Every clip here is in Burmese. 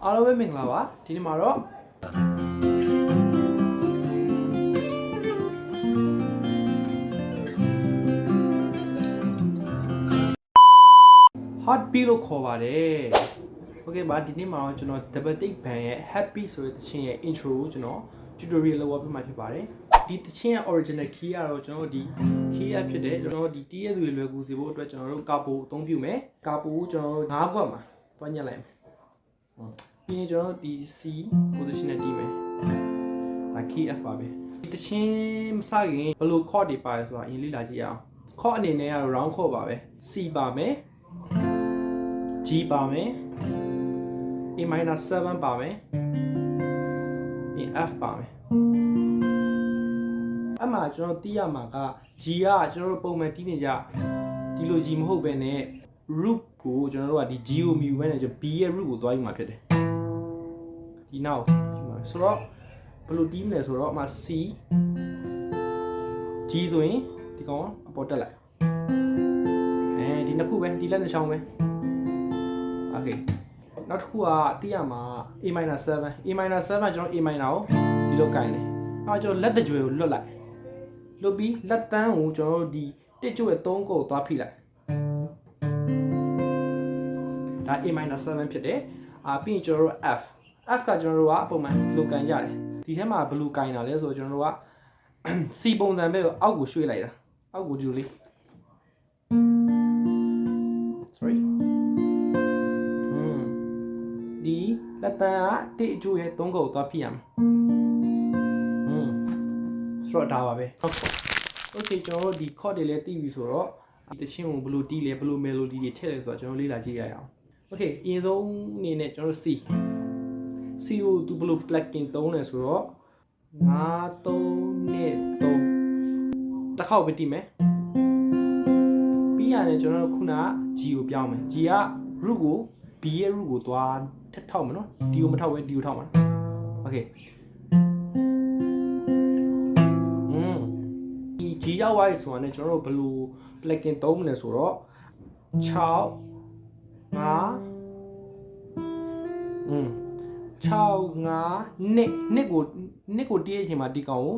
အားလုံးပဲမင်္ဂလာပါဒီနေ့မှာတော့ heartbeat လို့ခေါ်ပါတယ်โอเคပါဒီနေ့မှာတော့ကျွန်တော် double take band ရဲ့ happy ဆိုတဲ့သချင်းရဲ့ intro ကိုကျွန်တော် tutorial လုပ်ပြမှာဖြစ်ပါတယ်ဒီသချင်းရဲ့ original key ကတော့ကျွန်တော်ဒီ key အဖြစ်တဲ့ကျွန်တော်ဒီတီးရသူတွေလွယ်ကူစေဖို့အတွက်ကျွန်တော်တို့ကာပိုအသုံးပြုမယ်ကာပိုကိုကျွန်တော်တို့၅ခွက်မှာတွားညှက်လိုက်မယ်ပြီးရင်ကျွန်တော်တို့ဒီ C position နဲ့တီးမယ်ဒါ key F ပါပဲဒီသချင်းမစခင်ဘယ်လို chord တွေပါလဲဆိုတာအရင်လေ့လာကြည့်ရအောင် chord အနေနဲ့ကတော့ round chord ပါပဲ C ပါမယ် G ပါမယ် A minor 7 ပါမယ်ပြီး F ပါမယ်အဲ့မှာကျွန်တော်တီးရမှာက G ကကျွန်တော်တို့ပုံမှန်တီးနေကြဒီလို G မဟုတ်ဘဲနဲ့ root ကိုကျွန်တော်တို့ကဒီ G ကိုမြူပဲနဲ့ကျွန်တော် B ရဲ့ root ကိုသွားယူမှာဖြစ်တယ်ဒီနောက်ဆိုတော့ဘယ်လိုတီးမလဲဆိုတော့အမှ C G ဆိုရင်ဒီကောင်အပေါ်တက်လိုက်ဒီနှစ်ခုပဲဒီလက်နှစ်ချောင်းပဲโอเคနောက်တစ်ခုကတီးရမှာ A minor 7 A minor 7ကျွန်တော် A minor ကိုဒီလိုကင်တယ်နောက်ကျွန်တော်လက်တကြွယ်ကိုလွတ်လိုက်လွတ်ပြီးလက်တန်းကိုကျွန်တော်တို့ဒီတစ်ကြွယ်3ကိုသွားဖိလိုက်ဒါ A minor 7ဖြစ်တယ်ပြီးရင်ကျွန်တော်တို့ F ကကျွန်တော်တို့ကပုံမှန်ဒီလိုကင်ကြတယ်ဒီထဲမှာဘယ်လိုကင်တာလဲဆိုတော့ကျွန်တော်တို့က C ပုံစံပဲကိုအောက်ကိုရွှေ့လိုက်တာအောက်ကိုဒီလိုလေး sorry ဒီလက်တန်းကတစ်အကျိုးရဲ့3ခုကိုသွားဖိရမယ်ဆိုတော့ဒါပါပဲโอเคကျွန်တော်တို့ဒီ chord တွေလည်းသိပြီဆိုတော့ဒီတခြင်းကိုဘယ်လိုတီးလဲဘယ်လို melody တွေထည့်လဲဆိုတော့ကျွန်တော်လေ့လာကြည့်ရအောင်โอเคအရင်ဆုံးအနေနဲ့ကျွန်တော်တို့ C ကိုသူဘယ်လို plucking သုံးလဲဆိုတော့5 3 2 3တစ်ခေါက်ပဲတီးမယ်ပြီးရတယ်ကျွန်တော်တို့ခုနက G ကိုပြောင်းမယ် G က root ကို B ရဲ့ root ကိုသွားထက်ထောက်မယ်နော် D ကိုမထောက်ပဲ D ကိုထောက်မှာโอเคဒီ G ရောက်သွားပြီဆိုတာနဲ့ကျွန်တော်တို့ဘယ်လို plucking သုံးမလဲဆိုတော့6 5 6 5နှစ်ကိုတီးရချိန်မှာဒီကောင်ကို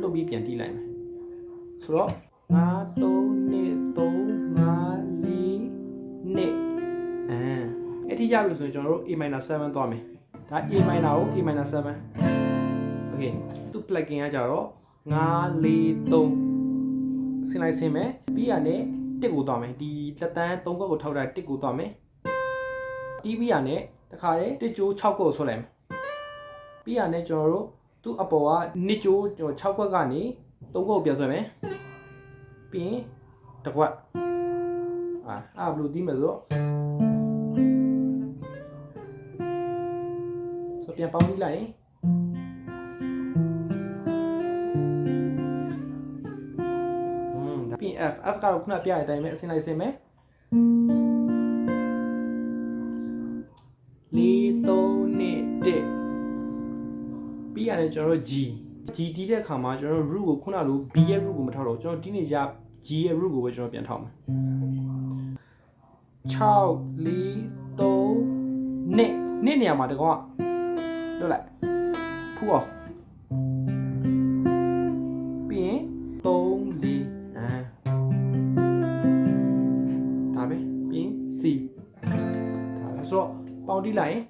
လှုပ်ပြီးပြန်တီးလိုက်မယ်ဆိုတော့5 3 2 3 5 4အဲ့ဒီရပြီဆိုရင်ကျွန်တော်တို့ A minor 7သွားမယ်ဒါ A minor ကို A minor 7 okay သူ plucking ကကြတော့5 4 3ဆင်းလိုက်ဆင်းမယ်ပြီးရနဲ့တစ်ကိုသွားမယ်ဒီလက်တန်း3ခွက်ကိုထောက်တာတစ်ကိုသွားမယ်တီးပြီးရနဲ့တခါလေတစ်ကြိုး6ခွက်ကိုဆွဲလိုက်မယ်ပြီးရနဲ့ကျွန်တော်တို့သူ့အပေါ်ကနှစ်ကြိုး6ခွက်ကနေ3ခွက်ကိုပြန်ဆွဲမယ်ပြီးရင်တစ်ခွက်ဘယ်လိုတီးမလဲဆိုတော့ပြန်ပေါင်းပြီးလိုက်ရင်ပြီးရင် F ကတော့ခုနပြရတဲ့အတိုင်းပဲအစင်းလိုက်စင်းမယ်4 3 2 1ပြီးရတယ်ကျွန်တော်တို့ G တီးတဲ့အခါမှာကျွန်တော်တို့ root ကိုခုနလို B ရဲ့ root ကိုမထောက်တော့ကျွန်တော်တီးနေကြ G ရဲ့ root ကိုပဲကျွန်တော်ပြန်ထောက်မယ်6 4 3နှစ်နေရာမှာတကောင်ကလွတ်လိုက် pull off ပြီးရင်3 4ဒါပဲပြီးရင် C ဒါဆိုတော့ပေါင်းတီးလိုက်ရင်